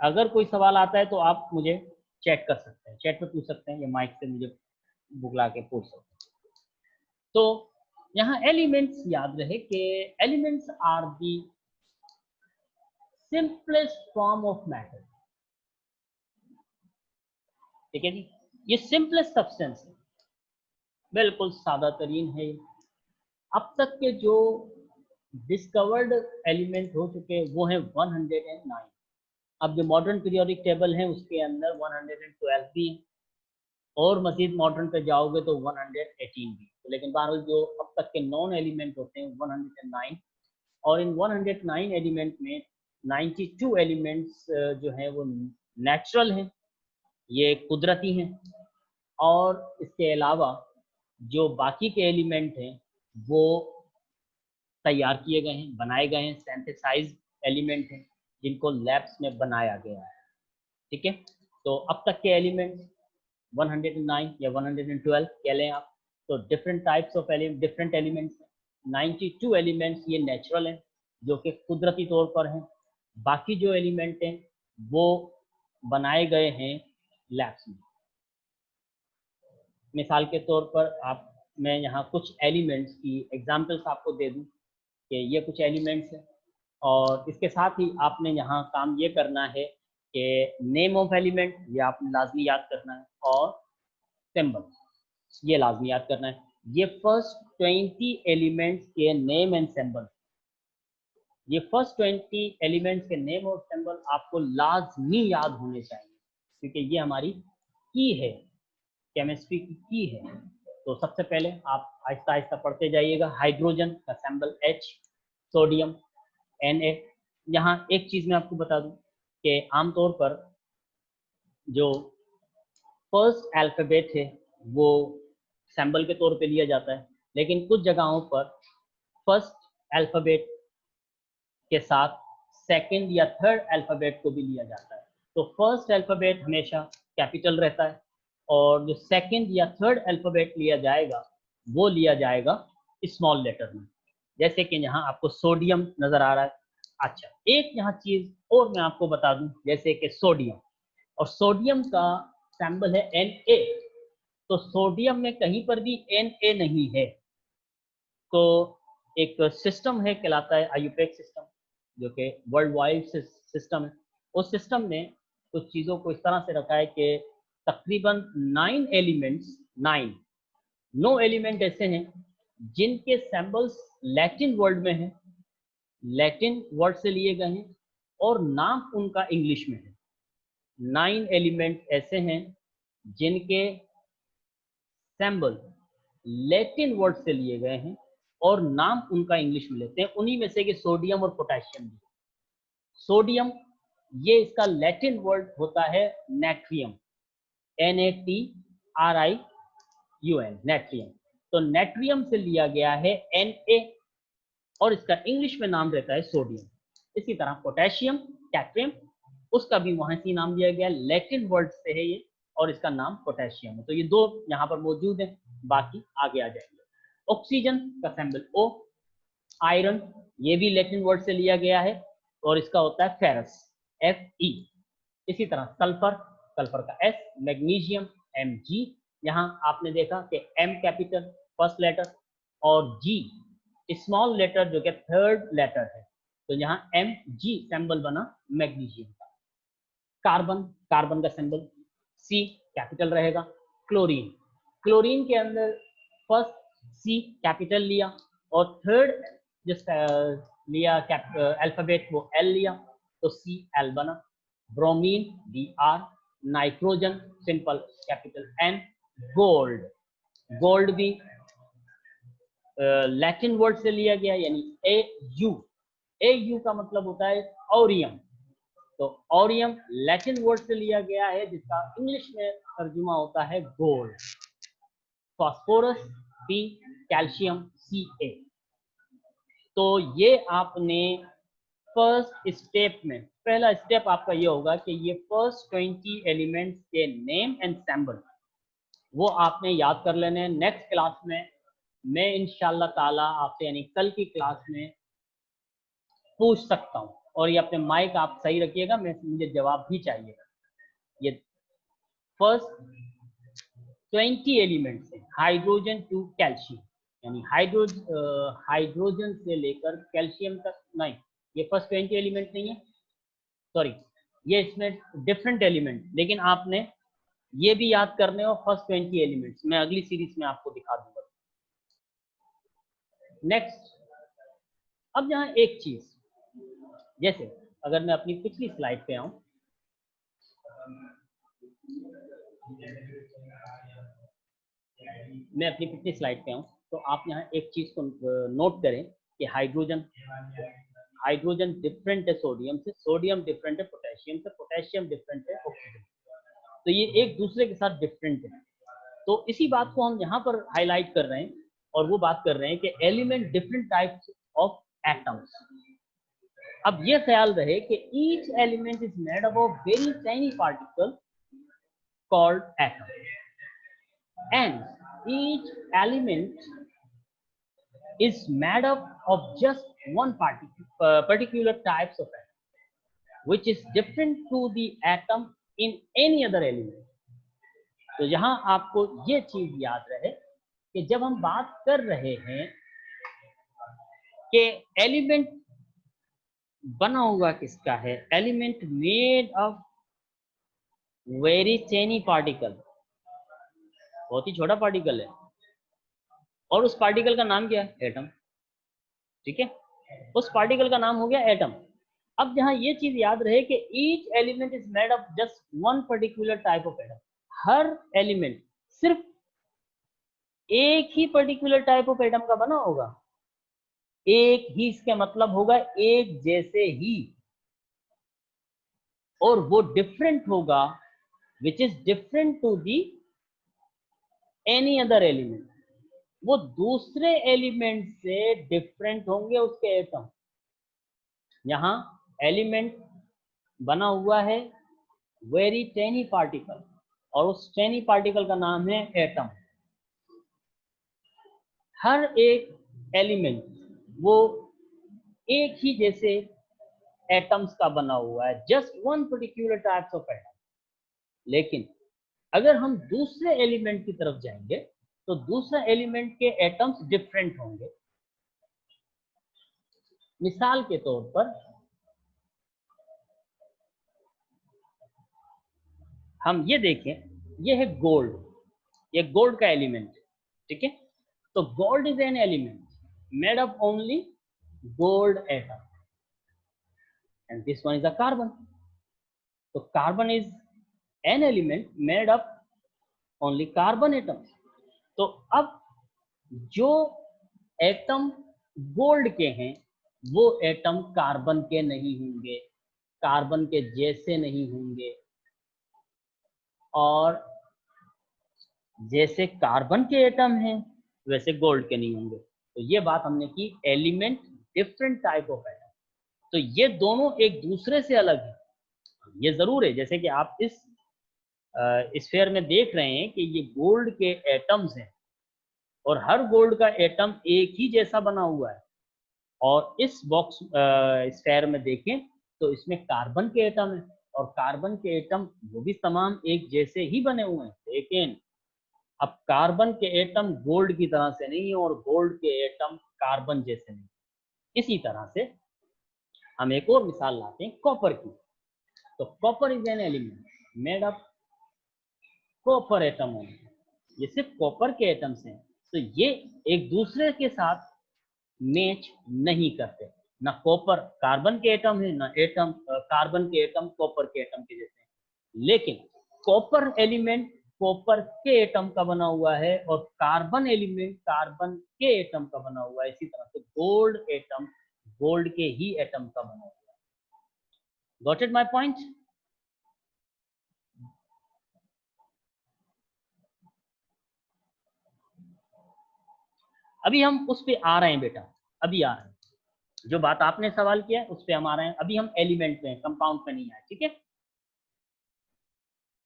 अगर कोई सवाल आता है तो आप मुझे चैट कर सकते हैं, चैट पे पूछ सकते हैं या माइक से मुझे बुला के पूछ सकते हैं। तो यहाँ एलिमेंट्स याद रहे कि elements are the simplest form of matter, ठीक है जी। ये सिंपलेस्ट सब्सटेंस है, बिल्कुल सादा तरीन है। अब तक के जो डिस्कवर्ड एलिमेंट हो चुके वो हैं 109। अब जो मॉडर्न पीरियोडिक टेबल है उसके अंदर 112 भी है और मजीद मॉडर्न पे जाओगे तो 118 भी। तो लेकिन बहरहाल जो अब तक के नॉन एलिमेंट होते हैं 109, और इन 109 एलिमेंट में 92 एलिमेंट्स जो हैं वो नेचुरल हैं, ये कुदरती हैं। और इसके अलावा जो बाकी के एलिमेंट हैं वो तैयार किए गए हैं, बनाए गए हैं, सिंथेसाइज एलिमेंट हैं जिनको लैब्स में बनाया गया है, ठीक है। तो अब तक के एलिमेंट्स 109 या 112 कह लें आप, तो different types of different elements हैं। 92 एलिमेंट्स ये नेचुरल हैं जो कि कुदरती तौर पर हैं। बाकी जो एलिमेंट हैं वो बनाए गए हैं लैब्स में। मिसाल के तौर पर मैं यहाँ कुछ एलिमेंट्स की एग्जांपल्स आपको दे दूँ कि ये कुछ एलिमेंट्स हैं, और इसके साथ ही आपने यहाँ काम ये करना है कि नेम ऑफ एलिमेंट ये आपने लाजमी याद करना है, और सिंबल ये लाजमी याद करना है। ये फर्स्ट 20 एलिमेंट्स के नेम एंड सिंबल, ये फर्स्ट 20 एलिमेंट्स के नेम और सिंबल आपको लाजमी याद होने चाहिए, क्योंकि ये हमारी की है, केमिस्ट्री की है। तो सबसे पहले आप आहिस्ता आहिस्ता पढ़ते जाइएगा। हाइड्रोजन का सिंबल H, सोडियम Na। यहाँ एक चीज़ मैं आपको बता दूं कि आमतौर पर जो फर्स्ट अल्फ़ाबेट है वो सिंबल के तौर पे लिया जाता है, लेकिन कुछ जगहों पर फर्स्ट अल्फ़ाबेट के साथ सेकंड या थर्ड अल्फ़ाबेट को भी लिया जाता है। तो फर्स्ट अल्फ़ाबेट हमेशा कैपिटल रहता है और जो सेकंड या थर्ड अल्फ़ाबेट लिया जाएगा वो लिया जाएगा स्मॉल लेटर में, जैसे कि यहाँ आपको सोडियम नजर आ रहा है। अच्छा, एक यहाँ चीज और मैं आपको बता दूं, जैसे कि सोडियम, और सोडियम का सिंबल है Na, तो सोडियम में कहीं पर भी Na नहीं है। तो एक सिस्टम है, कहलाता है आयुपेक सिस्टम, जो कि वर्ल्ड वाइड सिस्टम है। उस सिस्टम ने कुछ चीज़ों को इस तरह से रखा है कि तकरीबन 9 एलिमेंट्स, 9 एलिमेंट ऐसे हैं जिनके सिंबल्स लैटिन वर्ड में हैं, लैटिन वर्ड से लिए गए हैं, और नाम उनका इंग्लिश में है। 9 एलिमेंट ऐसे हैं जिनके सिंबल लैटिन वर्ड से लिए गए हैं और नाम उनका इंग्लिश में लेते हैं। उन्हीं में से कि सोडियम और पोटेशियम भी। सोडियम, ये इसका लैटिन वर्ड होता है नेट्रियम, NaTrium, नेट्रियम। तो नेट्रियम से लिया गया है Na, और इसका इंग्लिश में नाम रहता है सोडियम। इसी तरह पोटेशियम, कैट्रियम, उसका भी वहां से नाम दिया गया, लैटिन वर्ड से है ये, और इसका नाम पोटेशियम है। तो ये दो यहाँ पर मौजूद हैं, बाकी आगे आ जाएंगे। ऑक्सीजन का सिंबल O, आयरन, ये भी लैटिन वर्ड से लिया गया है और इसका होता है फेरस, Fe। इसी तरह सल्फर, सल्फर का S, मैग्नीशियम Mg, यहाँ आपने देखा कि M कैपिटल फर्स्ट लेटर और G स्मॉल लेटर जो कि थर्ड लेटर है, तो यहाँ Mg सिंबल बना मैग्नीशियम का। कार्बन, कार्बन का सिंबल C कैपिटल रहेगा। क्लोरीन, क्लोरीन के अंदर फर्स्ट C कैपिटल लिया और थर्ड जिस लिया अल्फाबेट वो L लिया, तो Cl बना। Bromine Br, nitrogen simple capital N। Gold, gold भी लैटिन वर्ड से लिया गया, यानी Au, Au का मतलब होता है ऑरियम, तो ऑरियम लैटिन वर्ड से लिया गया है जिसका इंग्लिश में तर्जुमा होता है gold. Phosphorus P, calcium Ca। तो ये आपने फर्स्ट स्टेप में, पहला स्टेप आपका ये होगा कि ये फर्स्ट 20 एलिमेंट्स के नेम एंड सिंबल वो आपने याद कर लेने हैं। नेक्स्ट क्लास में मैं इंशाल्लाह ताला आपसे, यानी कल की क्लास में पूछ सकता हूँ, और ये अपने माइक आप सही रखिएगा, मुझे जवाब भी चाहिएगा। ये फर्स्ट 20 एलिमेंट्स हैं, हाइड्रोजन टू कैल्शियम, यानी हाइड्रोजन से लेकर कैल्शियम तक नहीं, ये फर्स्ट 20 एलिमेंट नहीं है, सॉरी, ये इसमें डिफरेंट एलिमेंट, लेकिन आपने ये भी याद करने हो फर्स्ट 20 एलिमेंट्स, मैं अगली सीरीज में आपको दिखा दूंगा। नेक्स्ट, अब यहाँ एक चीज, जैसे अगर मैं अपनी पिछली स्लाइड पे आऊं, मैं अपनी पिछली स्लाइड पे आऊं, तो आप यहाँ एक चीज को नोट करें कि हाइड्रोजन, हाइड्रोजन डिफरेंट है सोडियम से, सोडियम डिफरेंट है पोटेशियम से, पोटेशियम डिफरेंट है ऑक्सीजन, तो ये एक दूसरे के साथ डिफरेंट है। तो इसी बात को हम यहाँ पर हाईलाइट कर रहे हैं, और वो बात कर रहे हैं कि element different types of atoms. अब ये ख्याल रहे कि each element is made up of very tiny particle called atom, and each element is made up of just one particular types of atom, which is different to the atom in any other element. तो यहाँ आपको ये चीज याद रहे कि जब हम बात कर रहे हैं कि एलिमेंट बना हुआ किसका है, element made of very tiny particle, बहुत ही छोटा पार्टिकल है, और उस पार्टिकल का नाम क्या है, एटम। ठीक है, उस पार्टिकल का नाम हो गया एटम। अब जहां ये चीज याद रहे कि each element is made of just one particular type of atom, her element सिर्फ एक ही पर्टिकुलर टाइप ऑफ एटम का बना होगा, एक ही, इसका मतलब होगा एक जैसे ही, और वो डिफरेंट होगा, which is different to the any other element, वो दूसरे एलिमेंट से डिफरेंट होंगे उसके एटम। यहां एलिमेंट बना हुआ है वेरी टेनी पार्टिकल, और उस टेनी पार्टिकल का नाम है एटम। हर एक एलिमेंट वो एक ही जैसे एटम्स का बना हुआ है, just one particular types of atom. लेकिन अगर हम दूसरे एलिमेंट की तरफ जाएंगे तो दूसरा एलिमेंट के एटम्स डिफरेंट होंगे। मिसाल के तौर पर हम ये देखें, ये है गोल्ड, ये गोल्ड का एलिमेंट, ठीक है। तो gold is an element made of only gold atom and this one is a carbon. तो carbon is an element made of only carbon atom. तो अब जो एटम गोल्ड के हैं वो एटम कार्बन के नहीं होंगे, कार्बन के जैसे नहीं होंगे, और जैसे कार्बन के एटम हैं वैसे गोल्ड के नहीं होंगे। तो ये बात हमने की, element different type of atom. तो ये दोनों एक दूसरे से अलग है। ये जरूर है, जैसे कि आप इस स्फीयर में देख रहे हैं कि ये गोल्ड के एटम्स हैं और हर गोल्ड का एटम एक ही जैसा बना हुआ है। और इस बॉक्स स्फीयर में देखें तो इसमें कार्बन के एटम है और कार्बन के एटम वो भी तमाम एक जैसे ही बने हुए हैं, लेकिन अब कार्बन के एटम गोल्ड की तरह से नहीं है और गोल्ड के एटम कार्बन जैसे नहीं। इसी तरह से हम एक और मिसाल लाते हैं कॉपर की। तो copper is an element made of copper atom only, ये सिर्फ कॉपर के एटम्स हैं। तो ये एक दूसरे के साथ मैच नहीं करते, ना कॉपर कार्बन के एटम है ना एटम कार्बन के एटम कॉपर के एटम के जैसे हैं। लेकिन कॉपर एलिमेंट कॉपर के एटम का बना हुआ है और कार्बन एलिमेंट कार्बन के एटम का बना हुआ है। इसी तरह से गोल्ड एटम गोल्ड के ही एटम का बना हुआ है। Got it my point? अभी हम उस पे आ रहे हैं बेटा, अभी आ रहे हैं, जो बात आपने सवाल किया है उस पे हम आ रहे हैं। अभी हम एलिमेंट पे हैं, कंपाउंड पे नहीं आए, ठीक है।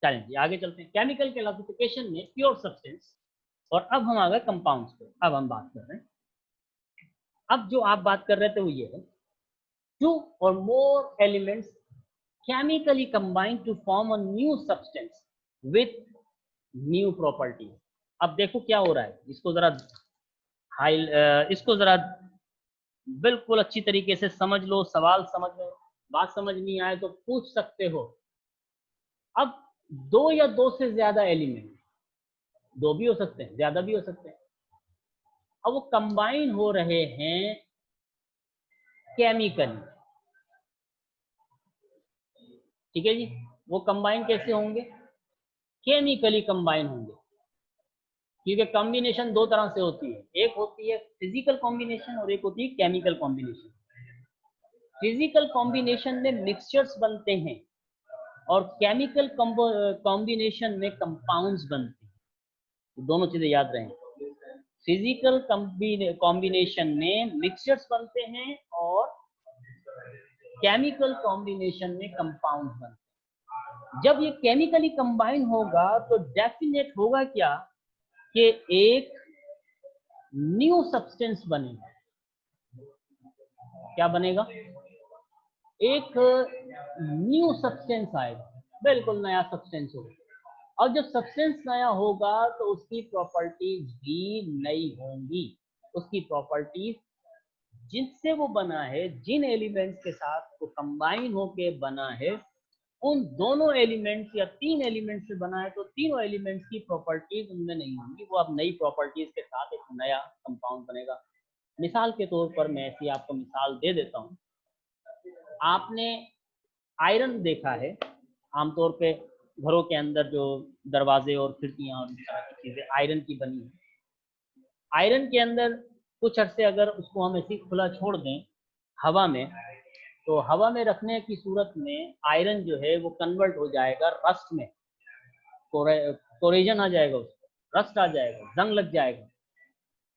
चलें आगे चलते हैं। केमिकल क्लासिफिकेशन में प्योर सब्सटेंस, और अब हम आ गए कंपाउंड्स पे। अब हम बात कर रहे हैं, अब जो आप बात कर रहे थे वो ये है, टू और more elements chemically combine to form a new substance with new properties. अब देखो क्या हो रहा है, इसको जरा इसको जरा बिल्कुल अच्छी तरीके से समझ लो, सवाल समझ लो, बात समझ नहीं आए तो पूछ सकते हो। अब दो या दो से ज्यादा एलिमेंट, दो भी हो सकते हैं ज्यादा भी हो सकते हैं, अब वो कंबाइन हो रहे हैं केमिकली, ठीक है जी। वो कंबाइन कैसे होंगे? केमिकली कंबाइन होंगे, क्योंकि कॉम्बिनेशन दो तरह से होती है, एक होती है फिजिकल कॉम्बिनेशन और एक होती है केमिकल कॉम्बिनेशन। फिजिकल कॉम्बिनेशन में मिक्सचर्स बनते हैं और केमिकल कॉम्बिनेशन में कंपाउंड्स बनते हैं। तो दोनों चीजें याद रहें, फिजिकल कॉम्बिनेशन में मिक्सचर्स बनते हैं और केमिकल कॉम्बिनेशन में कंपाउंड्स बनते हैं। जब ये केमिकली कंबाइन होगा तो डेफिनेट होगा क्या कि एक न्यू सब्सटेंस बनेगा। क्या बनेगा? एक न्यू सब्सटेंस आएगा, बिल्कुल नया सब्सटेंस होगा। और जब सब्सटेंस नया होगा तो उसकी प्रॉपर्टीज भी नई होंगी। उसकी प्रॉपर्टीज जिनसे वो बना है, जिन एलिमेंट्स के साथ वो कंबाइन होके बना है, उन दोनों एलिमेंट्स या तीन एलिमेंट्स से बना है तो तीनों एलिमेंट्स की प्रॉपर्टीज उनमें नहीं होंगी, वो अब नई प्रॉपर्टीज के साथ एक नया कंपाउंड बनेगा। मिसाल के तौर पर मैं ऐसी आपको मिसाल दे देता हूँ। आपने आयरन देखा है, आमतौर पे घरों के अंदर जो दरवाजे और खिड़कियां और इस तरह की चीजें आयरन की बनी है। आयरन के अंदर कुछ अरसे अगर उसको हम ऐसे खुला छोड़ दें हवा में, तो हवा में रखने की सूरत में आयरन जो है वो कन्वर्ट हो जाएगा रस्ट में, कोरेजन आ जाएगा, उसको रस्ट आ जाएगा, जंग लग जाएगा।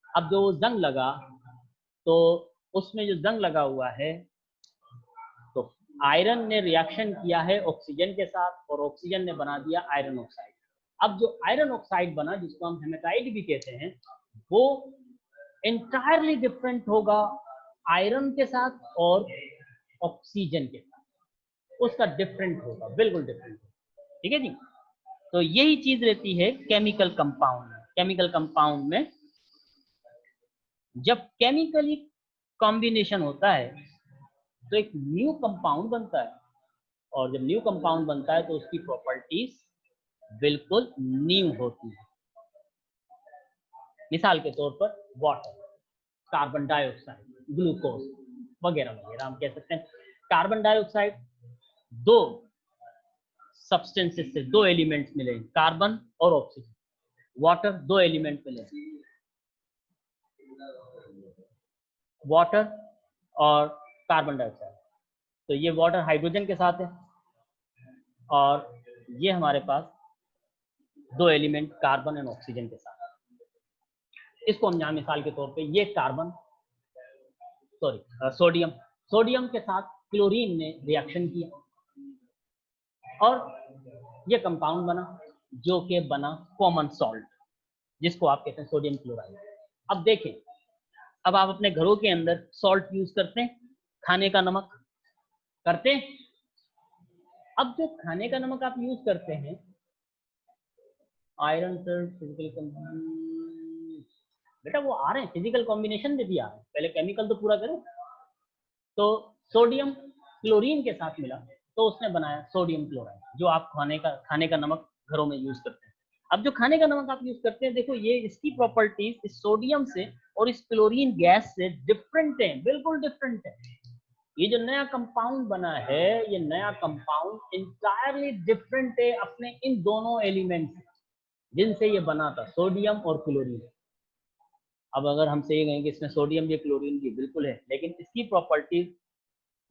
अब जो जंग लगा तो उसमें जो जंग लगा हुआ है तो आयरन ने रिएक्शन किया है ऑक्सीजन के साथ और ऑक्सीजन ने बना दिया आयरन ऑक्साइड। अब जो आयरन ऑक्साइड बना, जिसको हम हेमेटाइट भी कहते हैं, वो इंटायरली डिफरेंट होगा आयरन के साथ और ऑक्सीजन के साथ, उसका डिफरेंट होगा, बिल्कुल डिफरेंट होगा। ठीक है जी। तो यही चीज रहती है केमिकल कंपाउंड में। केमिकल कंपाउंड में जब केमिकली कॉम्बिनेशन होता है तो एक न्यू कंपाउंड बनता है, और जब न्यू कंपाउंड बनता है तो उसकी प्रॉपर्टीज बिल्कुल न्यू होती है। मिसाल के तौर पर वाटर, कार्बन डाइऑक्साइड, ग्लूकोज वगैरह वगैरह हम कह सकते हैं। कार्बन डाइऑक्साइड दो सब्सटेंसेस से, दो एलिमेंट्स मिले, कार्बन और ऑक्सीजन। वाटर दो एलिमेंट मिले, वाटर और कार्बन डाइऑक्साइड। तो ये वाटर हाइड्रोजन के साथ है और ये हमारे पास दो एलिमेंट कार्बन एंड ऑक्सीजन के साथ है। इसको हम यहाँ मिसाल के तौर पे ये कार्बन सोडियम, सोडियम के साथ क्लोरीन ने रिएक्शन किया और ये कंपाउंड बना, जो कि बना कॉमन सॉल्ट, जिसको आप कहते हैं सोडियम क्लोराइड। अब देखें, अब आप अपने घरों के अंदर सॉल्ट यूज करते हैं, खाने का नमक करते हैं। अब जो खाने का नमक आप यूज करते हैं, आयरन सल्ट फिजिकल, बेटा वो आ रहे हैं फिजिकल कॉम्बिनेशन में भी आ रहे हैं, पहले केमिकल तो पूरा करें। तो सोडियम क्लोरीन के साथ मिला तो उसने बनाया सोडियम क्लोराइड, जो आप खाने का नमक घरों में यूज करते हैं। अब जो खाने का नमक आप यूज करते हैं, देखो ये इसकी प्रॉपर्टीज इस सोडियम से और इस क्लोरीन गैस से डिफरेंट है, बिल्कुल डिफरेंट है। ये जो नया कंपाउंड बना है, ये नया कंपाउंड इंटायरली डिफरेंट है अपने इन दोनों एलिमेंट से, जिनसे ये बना था, सोडियम और क्लोरीन। अब अगर हमसे ये कहें कि इसमें सोडियम या क्लोरीन भी बिल्कुल है, लेकिन इसकी प्रॉपर्टीज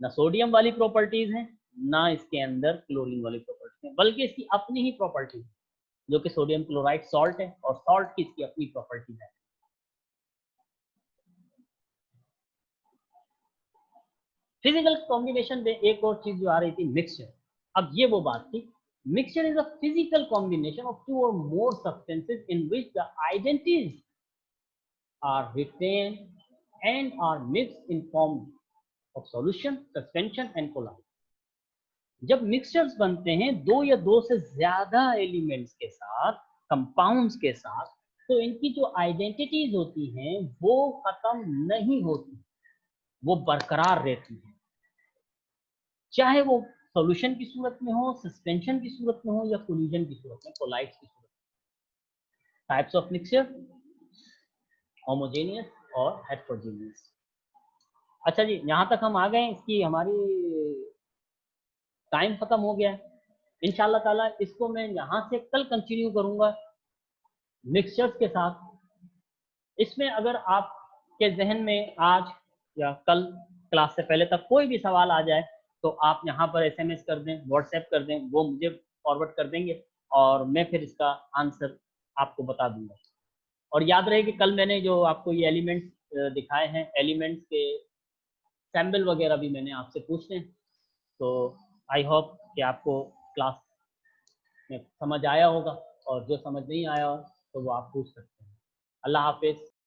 ना सोडियम वाली प्रॉपर्टीज हैं, ना इसके अंदर क्लोरीन वाली प्रॉपर्टीज हैं, बल्कि इसकी अपनी ही प्रॉपर्टीज, जो कि सोडियम क्लोराइड सॉल्ट है और सॉल्ट की इसकी अपनी प्रॉपर्टीज है। फिजिकल कॉम्बिनेशन में एक और चीज जो आ रही थी, मिक्सचर। अब ये वो बात थी, mixture is a physical combination of two और more substances in which the identities are retained and are mixed in form of solution, suspension and colloid। जब मिक्सचर्स बनते हैं दो या दो से ज्यादा एलिमेंट्स के साथ, कंपाउंड्स के साथ, तो इनकी जो आइडेंटिटीज होती हैं वो खत्म नहीं होती, वो बरकरार रहती है, चाहे वो सॉल्यूशन की सूरत में हो, सस्पेंशन की सूरत में हो, या कोलिजन की सूरत में, कोलाइड्स की सूरत में। टाइप्स ऑफ मिक्सचर, होमोजेनियस और हेट्रोजेनियस। अच्छा जी, यहाँ तक हम आ गए, इसकी हमारी टाइम खत्म हो गया है। इंशाल्लाह ताला इसको मैं यहाँ से कल कंटिन्यू करूँगा मिक्सचर्स के साथ। इसमें अगर आपके जहन में आज या कल क्लास से पहले तक कोई भी सवाल आ जाए, तो आप यहाँ पर SMS कर दें, व्हाट्सएप कर दें, वो मुझे फॉरवर्ड कर देंगे और मैं फिर इसका आंसर आपको बता दूंगा। और याद रहे कि कल मैंने जो आपको ये एलिमेंट्स दिखाए हैं, एलिमेंट्स के सैम्पल वगैरह भी मैंने आपसे पूछने हैं। तो आई होप कि आपको क्लास में समझ आया होगा, और जो समझ नहीं आया हो तो वो आप पूछ सकते हैं। अल्लाह हाफिज़।